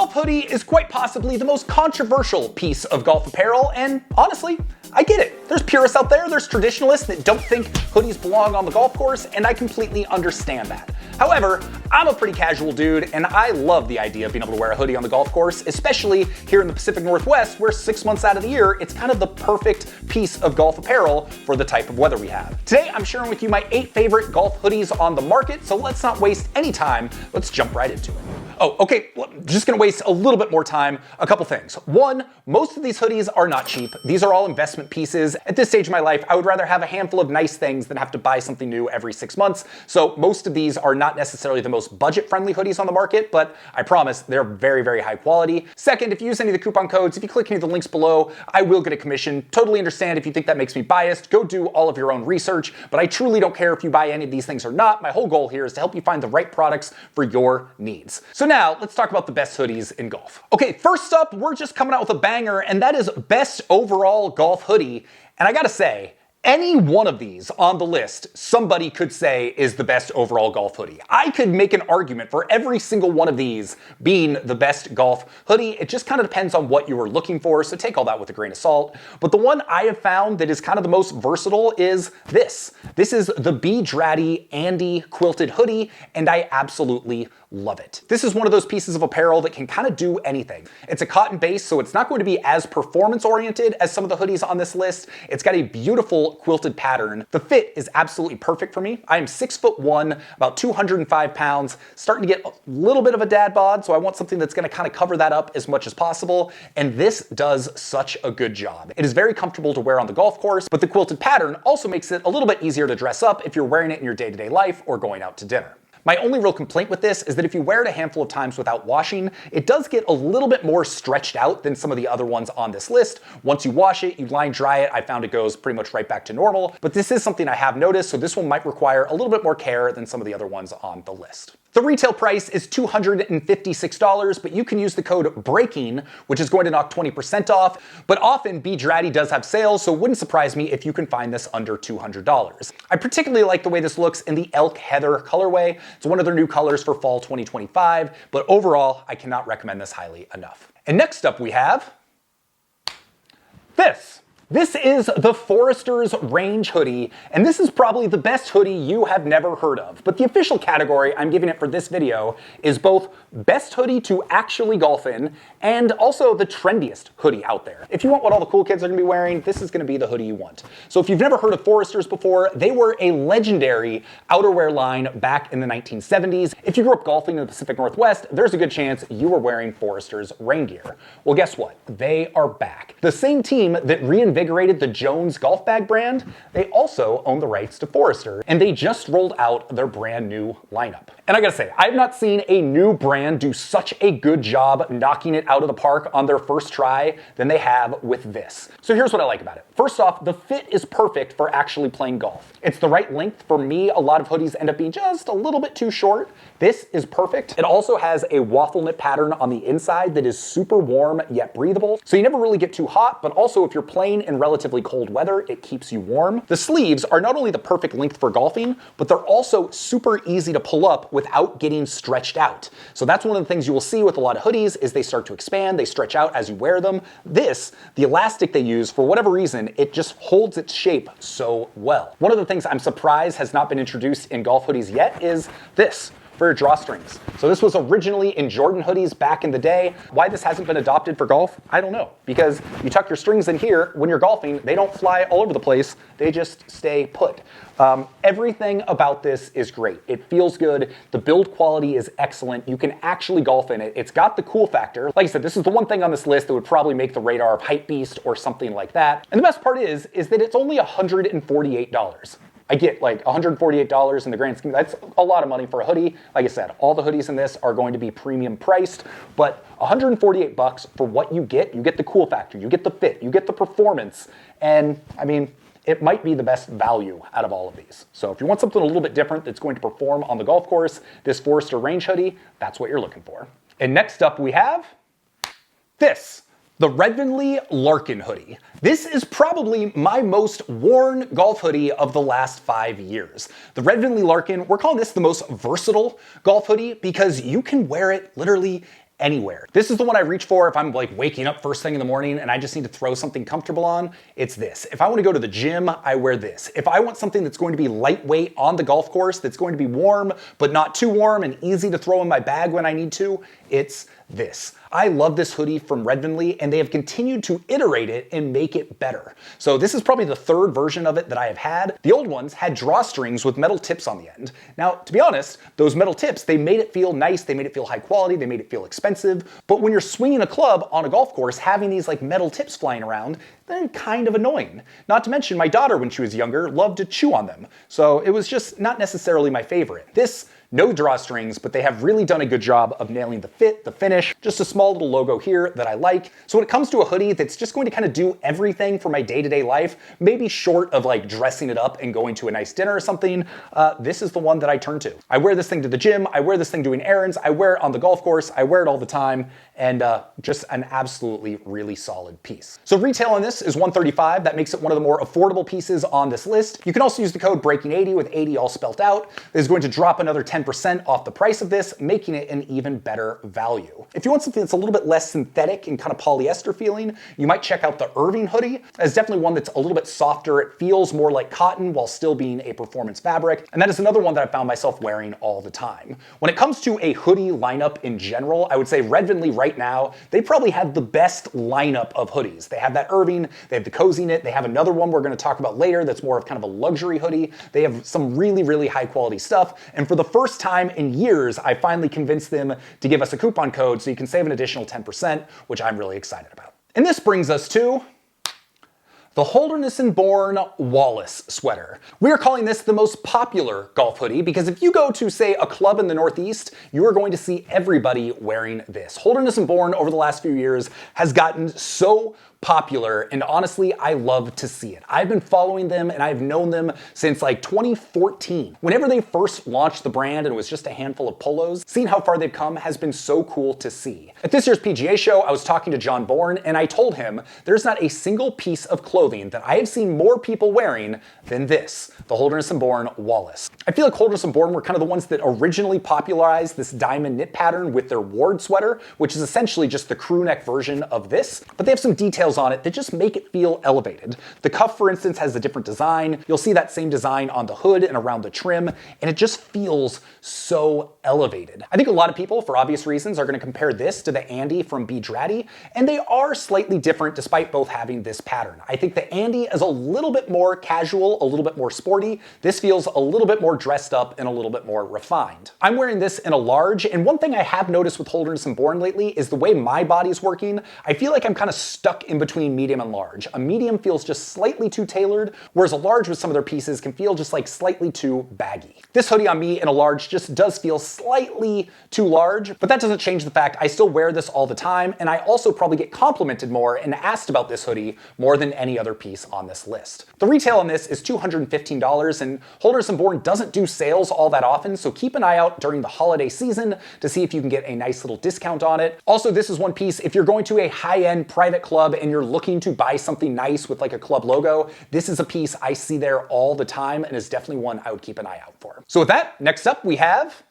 golf hoodie is quite possibly the most controversial piece of golf apparel, and honestly, I get it. There's purists out there, there's traditionalists that don't think hoodies belong on the golf course, and I completely understand that. However, I'm a pretty casual dude, and I love the idea of being able to wear a hoodie on the golf course, especially here in the Pacific Northwest, where 6 months out of the year, it's kind of the perfect piece of golf apparel for the type of weather we have. Today, I'm sharing with you my 8 favorite golf hoodies on the market, so let's not waste any time. Let's jump right into it. Oh, okay, well, just gonna waste a little bit more time. A couple things. One, most of these hoodies are not cheap. These are all investment pieces. At this stage of my life, I would rather have a handful of nice things than have to buy something new every 6 months. So most of these are not necessarily the most budget-friendly hoodies on the market, but I promise they're very, very high quality. Second, if you use any of the coupon codes, if you click any of the links below, I will get a commission. Totally understand if you think that makes me biased. Go do all of your own research, but I truly don't care if you buy any of these things or not. My whole goal here is to help you find the right products for your needs. So now, let's talk about the best hoodies in golf. Okay, first up, we're just coming out with a banger, and that is best overall golf hoodie. And I gotta say, any one of these on the list, somebody could say is the best overall golf hoodie. I could make an argument for every single one of these being the best golf hoodie. It just kind of depends on what you were looking for, so take all that with a grain of salt. But the one I have found that is kind of the most versatile is this. This is the B.Draddy Andy quilted hoodie, and I absolutely love it. This is one of those pieces of apparel that can kind of do anything. It's a cotton base, so it's not going to be as performance-oriented as some of the hoodies on this list. It's got a beautiful quilted pattern. The fit is absolutely perfect for me. I am 6'1", about 205 pounds, starting to get a little bit of a dad bod, so I want something that's gonna kind of cover that up as much as possible, and this does such a good job. It is very comfortable to wear on the golf course, but the quilted pattern also makes it a little bit easier to dress up if you're wearing it in your day-to-day life or going out to dinner. My only real complaint with this is that if you wear it a handful of times without washing, it does get a little bit more stretched out than some of the other ones on this list. Once you wash it, you line dry it, I found it goes pretty much right back to normal, but this is something I have noticed, so this one might require a little bit more care than some of the other ones on the list. The retail price is $256, but you can use the code BREAKING, which is going to knock 20% off, but often B.Draddy does have sales, so it wouldn't surprise me if you can find this under $200. I particularly like the way this looks in the Elk Heather colorway. It's one of their new colors for fall 2025, but overall, I cannot recommend this highly enough. And next up we have this. This is the Forester's Range hoodie, and this is probably the best hoodie you have never heard of. But the official category I'm giving it for this video is both best hoodie to actually golf in and also the trendiest hoodie out there. If you want what all the cool kids are gonna be wearing, this is gonna be the hoodie you want. So if you've never heard of Forester's before, they were a legendary outerwear line back in the 1970s. If you grew up golfing in the Pacific Northwest, there's a good chance you were wearing Forester's rain gear. Well, guess what? They are back. The same team that reinvigorated the Jones golf bag brand, they also own the rights to Forester, and they just rolled out their brand new lineup. And I gotta say, I've not seen a new brand do such a good job knocking it out of the park on their first try than they have with this. So here's what I like about it. First off, the fit is perfect for actually playing golf. It's the right length. For me, a lot of hoodies end up being just a little bit too short. This is perfect. It also has a waffle knit pattern on the inside that is super warm yet breathable, so you never really get too hot, but also if you're playing in relatively cold weather, it keeps you warm. The sleeves are not only the perfect length for golfing, but they're also super easy to pull up without getting stretched out. So that's one of the things you will see with a lot of hoodies is they start to expand, they stretch out as you wear them. This, the elastic they use, for whatever reason, it just holds its shape so well. One of the things I'm surprised has not been introduced in golf hoodies yet is this, for your drawstrings. So this was originally in Jordan hoodies back in the day. Why this hasn't been adopted for golf, I don't know. Because you tuck your strings in here, when you're golfing, they don't fly all over the place, they just stay put. Everything about this is great. It feels good, the build quality is excellent, you can actually golf in it. It's got the cool factor. Like I said, this is the one thing on this list that would probably make the radar of Hypebeast or something like that. And the best part is that it's only $148. I get like $148 in the grand scheme. That's a lot of money for a hoodie. Like I said, all the hoodies in this are going to be premium priced, but $148 for what you get the cool factor, you get the fit, you get the performance, and I mean, it might be the best value out of all of these. So if you want something a little bit different that's going to perform on the golf course, this Forester Range hoodie, that's what you're looking for. And next up we have this. The Redvinley Larkin hoodie. This is probably my most worn golf hoodie of the last 5 years. The Redvinley Larkin, we're calling this the most versatile golf hoodie because you can wear it literally anywhere. This is the one I reach for if I'm like waking up first thing in the morning and I just need to throw something comfortable on. It's this. If I want to go to the gym, I wear this. If I want something that's going to be lightweight on the golf course, that's going to be warm, but not too warm and easy to throw in my bag when I need to, it's this. I love this hoodie from Red Vinley, and they have continued to iterate it and make it better. So this is probably the third version of it that I have had. The old ones had drawstrings with metal tips on the end. Now, to be honest, those metal tips, they made it feel nice, they made it feel high quality, they made it feel expensive, but when you're swinging a club on a golf course, having these like metal tips flying around, they're kind of annoying. Not to mention my daughter, when she was younger, loved to chew on them. So it was just not necessarily my favorite. This, no drawstrings, but they have really done a good job of nailing the fit, the finish, just a small little logo here that I like. So when it comes to a hoodie that's just going to kind of do everything for my day-to-day life, maybe short of like dressing it up and going to a nice dinner or something, this is the one that I turn to. I wear this thing to the gym, I wear this thing doing errands, I wear it on the golf course, I wear it all the time, and just an absolutely really solid piece. So retail on this is $135. That makes it one of the more affordable pieces on this list. You can also use the code BREAKING80 with 80 all spelt out. This is going to drop another 10% off the price of this, making it an even better value. If you want something that's a little bit less synthetic and kind of polyester feeling, you might check out the Irving hoodie. It's definitely one that's a little bit softer. It feels more like cotton while still being a performance fabric. And that is another one that I found myself wearing all the time. When it comes to a hoodie lineup in general, I would say Red Vinley right now, they probably have the best lineup of hoodies. They have that Irving, they have the Cozy Knit, they have another one we're going to talk about later that's more of kind of a luxury hoodie. They have some really, really high quality stuff. And for the first time in years, I finally convinced them to give us a coupon code so you can save an additional 10%, which I'm really excited about. And this brings us to the Holderness & Bourne Wallace sweater. We are calling this the most popular golf hoodie because if you go to, say, a club in the Northeast, you are going to see everybody wearing this. Holderness & Bourne over the last few years has gotten so popular, and honestly, I love to see it. I've been following them and I've known them since like 2014. Whenever they first launched the brand and it was just a handful of polos, seeing how far they've come has been so cool to see. At this year's PGA show, I was talking to John Bourne and I told him there's not a single piece of clothing that I have seen more people wearing than this, the Holderness & Bourne Wallace. I feel like Holderness & Bourne were kind of the ones that originally popularized this diamond knit pattern with their Ward sweater, which is essentially just the crew neck version of this, but they have some details on it that just make it feel elevated. The cuff, for instance, has a different design. You'll see that same design on the hood and around the trim, and it just feels so elevated. I think a lot of people, for obvious reasons, are going to compare this to the Andy from B.Draddy, and they are slightly different despite both having this pattern. I think the Andy is a little bit more casual, a little bit more sporty. This feels a little bit more dressed up and a little bit more refined. I'm wearing this in a large, and one thing I have noticed with Holderness & Bourne lately is the way my body's working. I feel like I'm kind of stuck in between medium and large. A medium feels just slightly too tailored, whereas a large with some of their pieces can feel just like slightly too baggy. This hoodie on me in a large just does feel slightly too large, but that doesn't change the fact I still wear this all the time, and I also probably get complimented more and asked about this hoodie more than any other piece on this list. The retail on this is $215, and Holderness & Bourne doesn't do sales all that often, so keep an eye out during the holiday season to see if you can get a nice little discount on it. Also, this is one piece, if you're going to a high-end private club and you're looking to buy something nice with like a club logo, this is a piece I see there all the time and is definitely one I would keep an eye out for. So with that, next up we have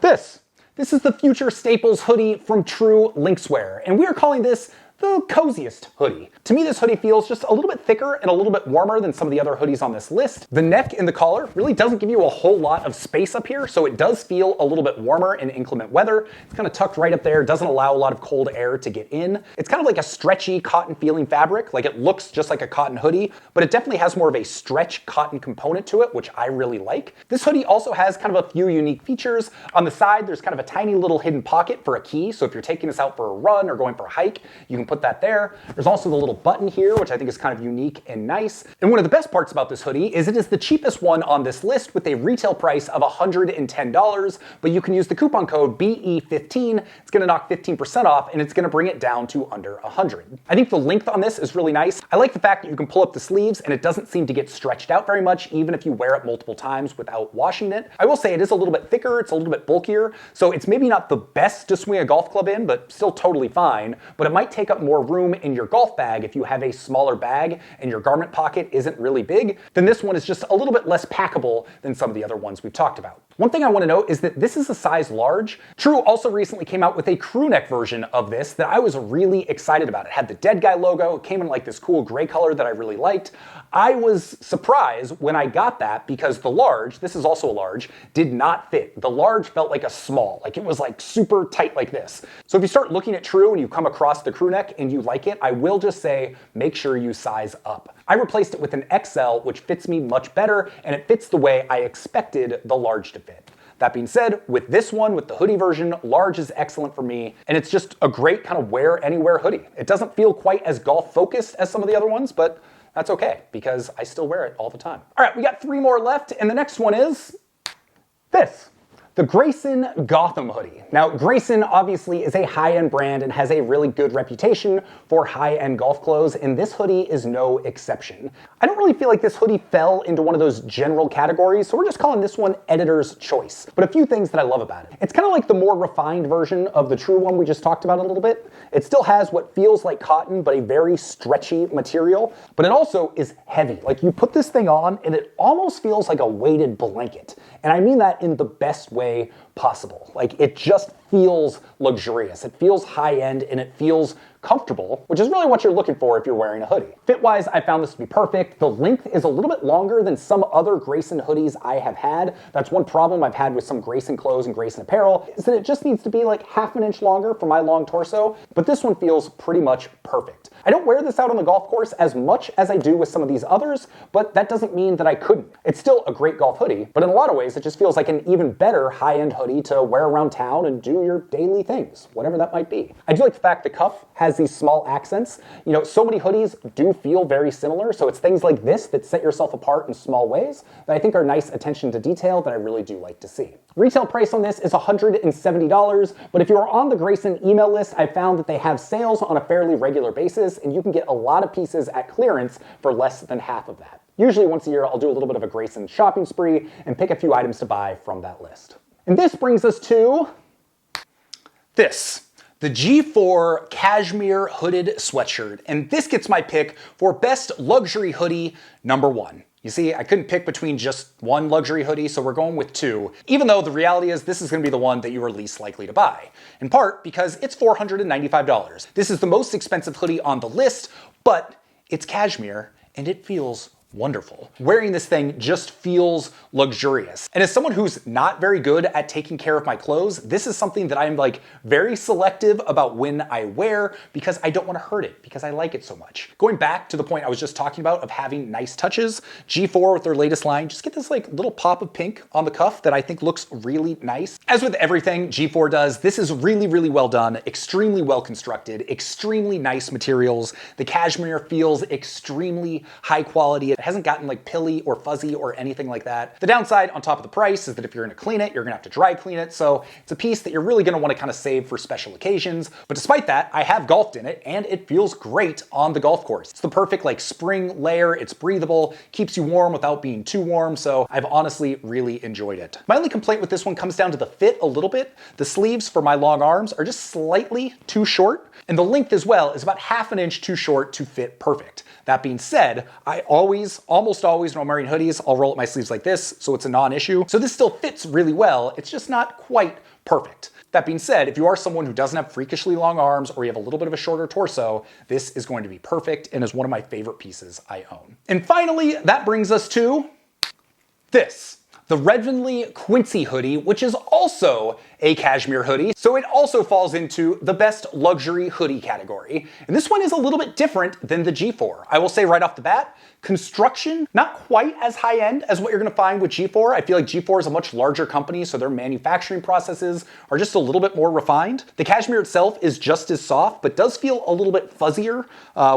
this. This is the Future Staples hoodie from True Linkswear, and we are calling this the Coziest hoodie. To me, this hoodie feels just a little bit thicker and a little bit warmer than some of the other hoodies on this list. The neck and the collar really doesn't give you a whole lot of space up here, so it does feel a little bit warmer in inclement weather. It's kind of tucked right up there, doesn't allow a lot of cold air to get in. It's kind of like a stretchy cotton feeling fabric, like it looks just like a cotton hoodie, but it definitely has more of a stretch cotton component to it, which I really like. This hoodie also has kind of a few unique features. On the side, there's kind of a tiny little hidden pocket for a key, so if you're taking this out for a run or going for a hike, you can put that there. There's also the little button here, which I think is kind of unique and nice. And one of the best parts about this hoodie is it is the cheapest one on this list with a retail price of $110, but you can use the coupon code BE15. It's going to knock 15% off, and it's going to bring it down to under $100. I think the length on this is really nice. I like the fact that you can pull up the sleeves and it doesn't seem to get stretched out very much, even if you wear it multiple times without washing it. I will say it is a little bit thicker, it's a little bit bulkier, so it's maybe not the best to swing a golf club in, but still totally fine, but it might take up up more room in your golf bag if you have a smaller bag and your garment pocket isn't really big, then this one is just a little bit less packable than some of the other ones we've talked about. One thing I want to note is that this is a size large. True also recently came out with a crew neck version of this that I was really excited about. It had the dead guy logo. It came in like this cool gray color that I really liked. I was surprised when I got that because the large, this is also a large, did not fit. The large felt like a small, like it was like super tight like this. So if you start looking at True and you come across the crew neck and you like it, I will just say, make sure you size up. I replaced it with an XL, which fits me much better, and it fits the way I expected the large to fit. That being said, with this one, with the hoodie version, large is excellent for me, and it's just a great kind of wear anywhere hoodie. It doesn't feel quite as golf focused as some of the other ones, but that's okay, because I still wear it all the time. All right, we got 3 more left, and the next one is this. The Grayson Gotham hoodie. Now, Grayson obviously is a high-end brand and has a really good reputation for high-end golf clothes, and this hoodie is no exception. I don't really feel like this hoodie fell into one of those general categories, so we're just calling this one Editor's Choice. But a few things that I love about it. It's kind of like the more refined version of the True one we just talked about a little bit. It still has what feels like cotton, but a very stretchy material, but it also is heavy. Like, you put this thing on, and it almost feels like a weighted blanket. And I mean that in the best way possible. Like, it just feels luxurious. It feels high-end and it feels comfortable, which is really what you're looking for if you're wearing a hoodie. Fit-wise, I found this to be perfect. The length is a little bit longer than some other Grayson hoodies I have had. That's one problem I've had with some Grayson clothes and Grayson apparel, is that it just needs to be like half an inch longer for my long torso, but this one feels pretty much perfect. I don't wear this out on the golf course as much as I do with some of these others, but that doesn't mean that I couldn't. It's still a great golf hoodie, but in a lot of ways, it just feels like an even better high-end hoodie to wear around town and do your daily things, whatever that might be. I do like the fact the cuff has these small accents. You know, so many hoodies do feel very similar, so it's things like this that set yourself apart in small ways that I think are nice attention to detail that I really do like to see. Retail price on this is $170, but if you're on the Grayson email list, I found that they have sales on a fairly regular basis, and you can get a lot of pieces at clearance for less than half of that. Usually once a year, I'll do a little bit of a Grayson shopping spree and pick a few items to buy from that list. And this brings us to this. The G4 Cashmere Hooded Sweatshirt, and this gets my pick for best luxury hoodie #1. You see, I couldn't pick between just one luxury hoodie, so we're going with 2, even though the reality is this is going to be the one that you are least likely to buy, in part because it's $495. This is the most expensive hoodie on the list, but it's cashmere and it feels wonderful. Wearing this thing just feels luxurious. And as someone who's not very good at taking care of my clothes, this is something that I'm like very selective about when I wear because I don't want to hurt it because I like it so much. Going back to the point I was just talking about of having nice touches, G4 with their latest line, just get this like little pop of pink on the cuff that I think looks really nice. As with everything G4 does, this is really, really well done, extremely well constructed, extremely nice materials. The cashmere feels extremely high quality. It hasn't gotten like pilly or fuzzy or anything like that. The downside on top of the price is that if you're gonna clean it, you're gonna have to dry clean it. So it's a piece that you're really gonna wanna kind of save for special occasions. But despite that, I have golfed in it and it feels great on the golf course. It's the perfect like spring layer. It's breathable, keeps you warm without being too warm. So I've honestly really enjoyed it. My only complaint with this one comes down to the fit a little bit. The sleeves for my long arms are just slightly too short. And the length as well is about half an inch too short to fit perfect. That being said, I almost always, when I'm wearing hoodies, I'll roll up my sleeves like this, so it's a non-issue. So this still fits really well, it's just not quite perfect. That being said, if you are someone who doesn't have freakishly long arms or you have a little bit of a shorter torso, this is going to be perfect and is one of my favorite pieces I own. And finally, that brings us to this. The Redvinley Quincy hoodie, which is also a cashmere hoodie, so it also falls into the best luxury hoodie category. And this one is a little bit different than the G4. I will say right off the bat, construction, not quite as high-end as what you're gonna find with G4. I feel like G4 is a much larger company, so their manufacturing processes are just a little bit more refined. The cashmere itself is just as soft, but does feel a little bit fuzzier,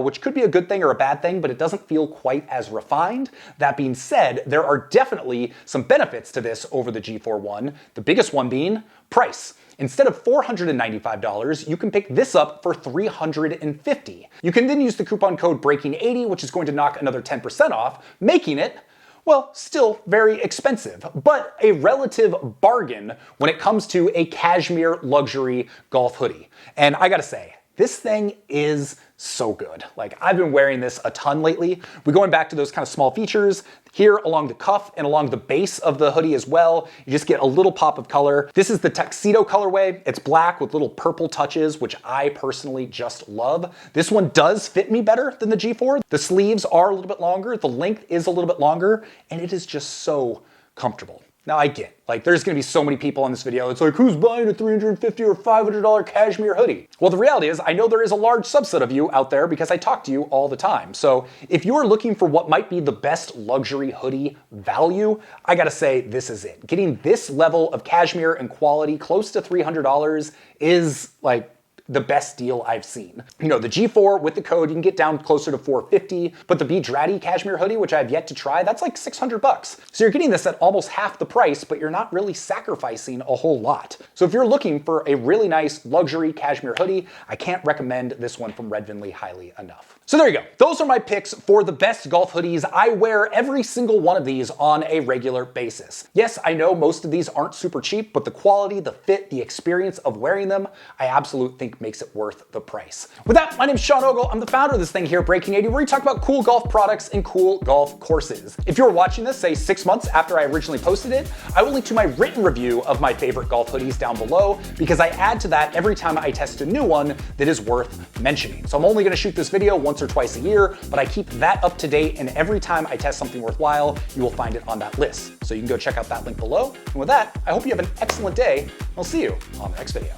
which could be a good thing or a bad thing, but it doesn't feel quite as refined. That being said, there are definitely some benefits to this over the G4 one, the biggest one being price. Instead of $495, you can pick this up for $350. You can then use the coupon code BREAKING80, which is going to knock another 10% off, making it, well, still very expensive, but a relative bargain when it comes to a cashmere luxury golf hoodie. And I gotta say, This thing is so good. Like, I've been wearing this a ton lately. We're going back to those kind of small features here along the cuff and along the base of the hoodie as well. You just get a little pop of color. This is the tuxedo colorway. It's black with little purple touches, which I personally just love. This one does fit me better than the G4. The sleeves are a little bit longer. The length is a little bit longer, and it is just so comfortable. Now I get, like, there's gonna be so many people on this video, it's like, who's buying a $350 or $500 cashmere hoodie? Well, the reality is, I know there is a large subset of you out there because I talk to you all the time. So if you're looking for what might be the best luxury hoodie value, I gotta say, this is it. Getting this level of cashmere and quality close to $300 is like the best deal I've seen. You know, the G4 with the code, you can get down closer to $450, but the B.Draddy cashmere hoodie, which I've yet to try, that's like $600. So you're getting this at almost half the price, but you're not really sacrificing a whole lot. So if you're looking for a really nice luxury cashmere hoodie, I can't recommend this one from Red Vinley highly enough. So there you go. Those are my picks for the best golf hoodies. I wear every single one of these on a regular basis. Yes, I know most of these aren't super cheap, but the quality, the fit, the experience of wearing them, I absolutely think makes it worth the price. With that, my name's Sean Ogle. I'm the founder of this thing here, Breaking 80, where we talk about cool golf products and cool golf courses. If you're watching this, say 6 months after I originally posted it, I will link to my written review of my favorite golf hoodies down below, because I add to that every time I test a new one that is worth mentioning. So I'm only gonna shoot this video once or twice a year, but I keep that up to date, and every time I test something worthwhile, you will find it on that list. So you can go check out that link below. And with that, I hope you have an excellent day. I'll see you on the next video.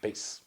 Peace.